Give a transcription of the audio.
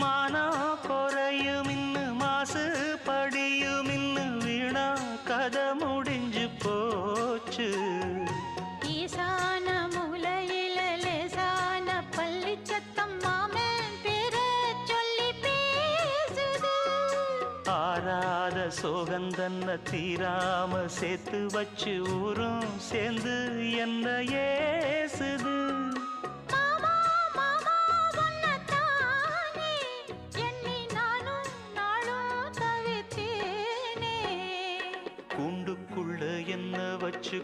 மானம் குறையும் இன்னு மாசு படியும் இன்னு வீணா கதை முடிஞ்சு போச்சு. ஈசான மூலையில லேசான பள்ளி சத்தம் மாமன் பேர சொல்லி பேசுது. ஆறாத சோகந்தன்ன தீராம சேர்த்து வச்சு ஊரும் சேர்ந்து என்ன ஏசுது. கூண்டுக்குள்ள என்ன வச்சு